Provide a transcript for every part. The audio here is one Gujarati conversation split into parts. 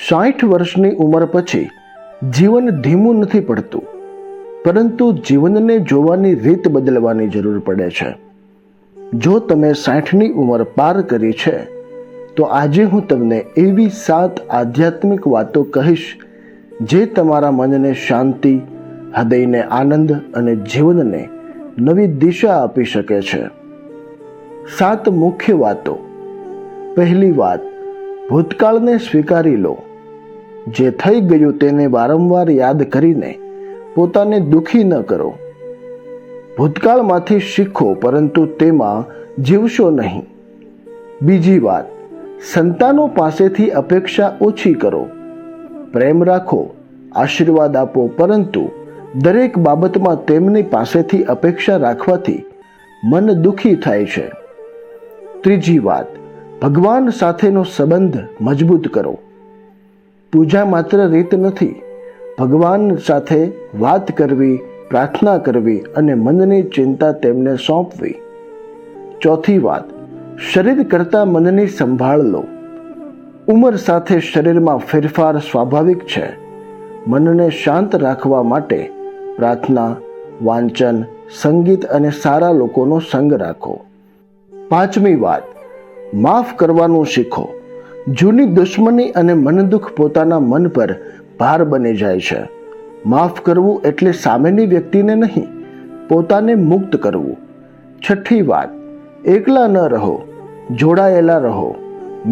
60 વર્ષની ઉંમર પછી જીવન ધીમું નથી પડતું, પરંતુ જીવનને જોવાની રીત બદલવાની જરૂર પડે છે. જો તમે 60ની ઉંમર પાર કરી છે તો આજે હું તમને એવી 7 આધ્યાત્મિક વાતો કહીશ જે તમારા મનને શાંતિ, હૃદયને આનંદ અને જીવનને નવી દિશા આપી શકે છે. 7 મુખ્ય વાતો. પહેલી વાત, ભૂતકાળને સ્વીકારી લો. જે થઈ ગયું તેને વારંવાર યાદ કરીને પોતાને દુઃખી ન કરો. ભૂતકાળમાંથી શીખો, પરંતુ તેમાં જીવશો નહીં. બીજી વાત, સંતાનો પાસેથી અપેક્ષા ઓછી કરો. પ્રેમ રાખો, આશીર્વાદ આપો, પરંતુ દરેક બાબતમાં તેમની પાસેથી અપેક્ષા રાખવાથી મન દુઃખી થાય છે. ત્રીજી વાત, ભગવાન સાથેનો સંબંધ મજબૂત કરો. પૂજા માત્ર રીત નથી, ભગવાન સાથે વાત કરવી, પ્રાર્થના કરવી અને મનની ચિંતા તેમને સોંપવી. ચોથી વાત, શરીર કરતાં મનની સંભાળ લો. ઉંમર સાથે શરીરમાં ફેરફાર સ્વાભાવિક છે. મનને શાંત રાખવા માટે પ્રાર્થના, વાંચન, સંગીત અને સારા લોકોનો સંગ રાખો. પાંચમી વાત, માફ કરવાનું શીખો. જૂની દુશ્મની અને મનદુઃખ પોતાના મન પર ભાર બની જાય છે. માફ કરવું એટલે સામેની વ્યક્તિને નહીં, પોતાને મુક્ત કરવું. છઠ્ઠી વાત, એકલા ન રહો, જોડાયેલા રહો.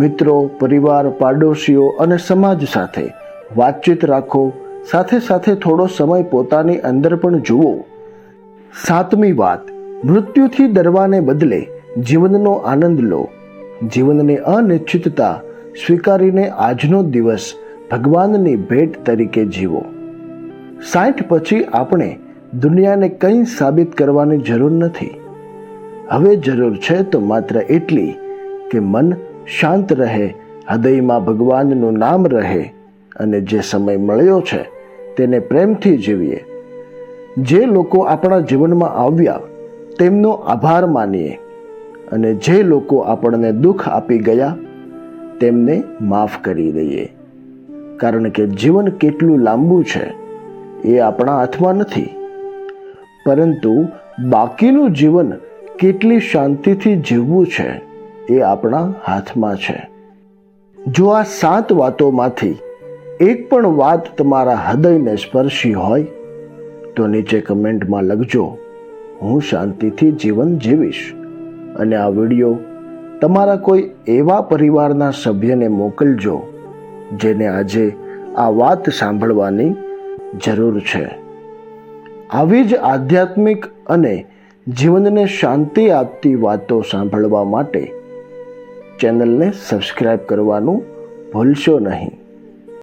મિત્રો, પરિવાર, પાડોશીઓ અને સમાજ સાથે વાતચીત રાખો. સાથે સાથે થોડો સમય પોતાની અંદર પણ જુઓ. સાતમી વાત, મૃત્યુથી ડરવાને બદલે જીવનનો આનંદ લો. જીવનની અનિશ્ચિતતા સ્વીકારીને આજનો દિવસ ભગવાનની ભેટ તરીકે જીવો. 60 પછી આપણે દુનિયાને કંઈ સાબિત કરવાની જરૂર નથી. હવે જરૂર છે તો માત્ર એટલી કે મન શાંત રહે, હૃદયમાં ભગવાનનું નામ રહે અને જે સમય મળ્યો છે તેને પ્રેમથી જીવીએ. જે લોકો આપણા જીવનમાં આવ્યા તેમનો આભાર માનીએ અને જે લોકો આપણને દુઃખ આપી ગયા તેમને માફ કરી દઈએ. કારણ કે જીવન કેટલું લાંબુ છે એ આપણા હાથમાં નથી, પરંતુ બાકીનું જીવન કેટલી શાંતિથી જીવવું છે એ આપણા હાથમાં છે. જો આ 7 વાતોમાંથી એક પણ વાત તમારા હૃદયને સ્પર્શી હોય તો નીચે કમેન્ટમાં લખજો, હું શાંતિથી જીવન જીવીશ. અને આ વિડીયો તમારા કોઈ એવા પરિવારના સભ્યને મોકલજો જેને આજે આ વાત સાંભળવાની જરૂર છે. આવી જ આધ્યાત્મિક અને જીવનને શાંતિ આપતી વાતો સાંભળવા માટે ચેનલને સબસ્ક્રાઇબ કરવાનું ભૂલશો નહીં.